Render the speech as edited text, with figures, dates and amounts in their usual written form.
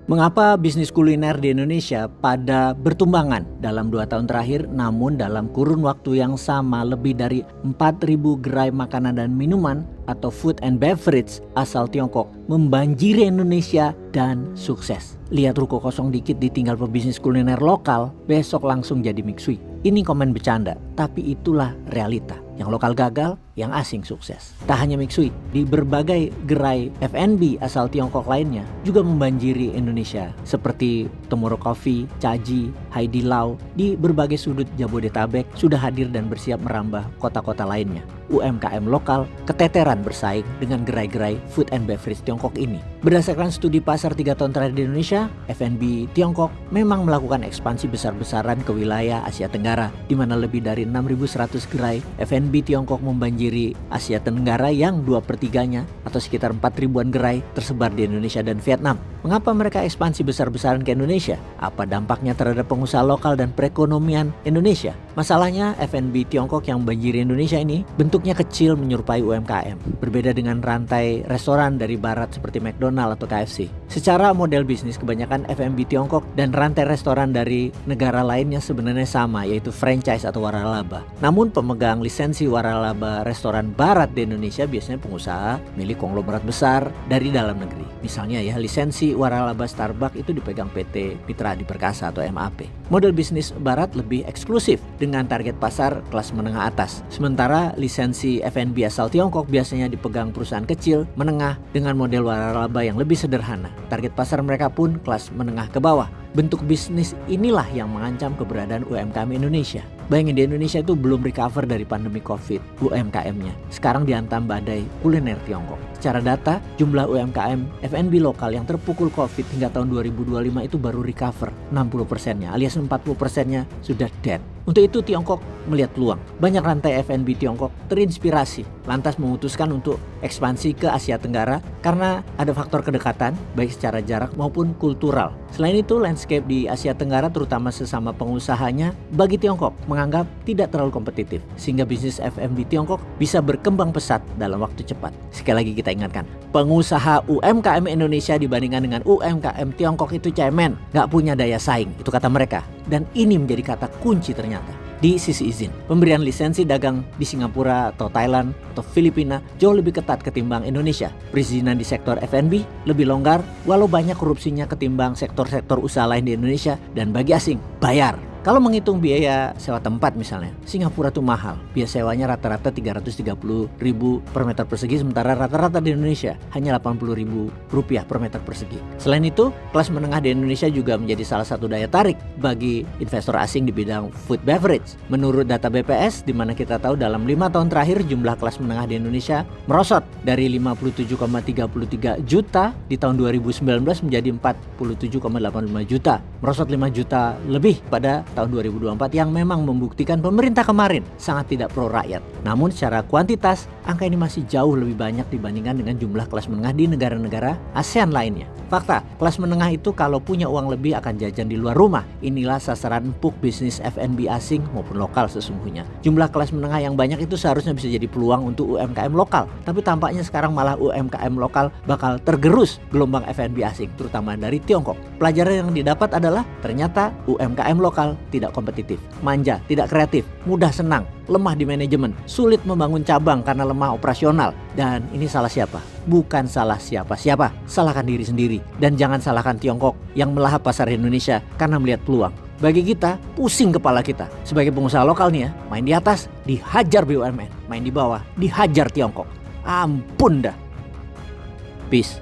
Mengapa bisnis kuliner di Indonesia pada bertumbangan dalam 2 tahun terakhir, namun dalam kurun waktu yang sama lebih dari 4.000 gerai makanan dan minuman atau food and beverage asal Tiongkok membanjiri Indonesia dan sukses. Lihat ruko kosong dikit ditinggal pebisnis kuliner lokal, besok langsung jadi mixui. Ini komen bercanda, tapi itulah realita. Yang lokal gagal, yang asing sukses. Tak hanya mixui, di berbagai gerai F&B asal Tiongkok lainnya juga membanjiri Indonesia. Seperti Tomorrow Coffee, Caji, Haidilao, di berbagai sudut Jabodetabek sudah hadir dan bersiap merambah kota-kota lainnya. UMKM lokal keteteran bersaing dengan gerai-gerai food and beverage Tiongkok ini. Berdasarkan studi pasar 3 tahun terakhir di Indonesia, F&B Tiongkok memang melakukan ekspansi besar-besaran ke wilayah Asia Tenggara, di mana lebih dari 6.100 gerai F&B Tiongkok membanjiri Asia Tenggara yang 2/3-nya atau sekitar 4.000-an gerai tersebar di Indonesia dan Vietnam. Mengapa mereka ekspansi besar-besaran ke Indonesia? Apa dampaknya terhadap pengusaha lokal dan perekonomian Indonesia? Masalahnya F&B Tiongkok yang membanjiri Indonesia ini bentuknya kecil menyerupai UMKM. Berbeda dengan rantai restoran dari barat seperti McDonald atau KFC. Secara model bisnis kebanyakan F&B Tiongkok dan rantai restoran dari negara lainnya sebenarnya sama, yaitu franchise atau waralaba. Namun pemegang lisensi waralaba restoran barat di Indonesia biasanya pengusaha milik konglomerat besar dari dalam negeri. Misalnya ya, lisensi waralaba Starbucks itu dipegang PT Mitra Adi Perkasa atau MAP. Model bisnis barat lebih eksklusif dengan target pasar kelas menengah atas. Sementara lisensi F&B asal Tiongkok biasanya dipegang perusahaan kecil, menengah dengan model waralaba yang lebih sederhana. Target pasar mereka pun kelas menengah ke bawah. Bentuk bisnis inilah yang mengancam keberadaan UMKM Indonesia. Bayangin, di Indonesia itu belum recover dari pandemi COVID, UMKM-nya. Sekarang dihantam badai kuliner Tiongkok. Secara data, jumlah UMKM F&B lokal yang terpukul COVID hingga tahun 2025 itu baru recover 60%-nya, alias 40%-nya sudah dead. Untuk itu Tiongkok melihat peluang. Banyak rantai F&B Tiongkok terinspirasi, lantas memutuskan untuk ekspansi ke Asia Tenggara karena ada faktor kedekatan, baik secara jarak maupun kultural. Selain itu, landscape di Asia Tenggara terutama sesama pengusahanya bagi Tiongkok menganggap tidak terlalu kompetitif, sehingga bisnis F&B Tiongkok bisa berkembang pesat dalam waktu cepat. Sekali lagi kita ingatkan, pengusaha UMKM Indonesia dibandingkan dengan UMKM Tiongkok itu cemen, gak punya daya saing, itu kata mereka. Dan ini menjadi kata kunci ternyata. Di sisi izin, pemberian lisensi dagang di Singapura atau Thailand atau Filipina jauh lebih ketat ketimbang Indonesia. Perizinan di sektor F&B lebih longgar walau banyak korupsinya ketimbang sektor-sektor usaha lain di Indonesia, dan bagi asing bayar. Kalau menghitung biaya sewa tempat misalnya, Singapura tuh mahal. Biaya sewanya rata-rata 330.000 per meter persegi, sementara rata-rata di Indonesia hanya 80.000 rupiah per meter persegi. Selain itu, kelas menengah di Indonesia juga menjadi salah satu daya tarik bagi investor asing di bidang food beverage. Menurut data BPS, di mana kita tahu dalam 5 tahun terakhir jumlah kelas menengah di Indonesia merosot dari 57,33 juta di tahun 2019 menjadi 47,85 juta. Merosot 5 juta lebih pada tahun 2024 yang memang membuktikan pemerintah kemarin sangat tidak pro rakyat. Namun secara kuantitas, angka ini masih jauh lebih banyak dibandingkan dengan jumlah kelas menengah di negara-negara ASEAN lainnya. Fakta, kelas menengah itu kalau punya uang lebih akan jajan di luar rumah. Inilah sasaran empuk bisnis F&B asing maupun lokal sesungguhnya. Jumlah kelas menengah yang banyak itu seharusnya bisa jadi peluang untuk UMKM lokal. Tapi tampaknya sekarang malah UMKM lokal bakal tergerus gelombang F&B asing, terutama dari Tiongkok. Pelajaran yang didapat adalah ternyata UMKM lokal tidak kompetitif, manja, tidak kreatif, mudah senang, lemah di manajemen, sulit membangun cabang karena lemah operasional. Dan ini salah siapa? Bukan salah siapa-siapa, salahkan diri sendiri. Dan jangan salahkan Tiongkok yang melahap pasar Indonesia karena melihat peluang. Bagi kita, pusing kepala kita. Sebagai pengusaha lokal nih ya, main di atas, dihajar BUMN. Main di bawah, dihajar Tiongkok. Ampun dah. Peace.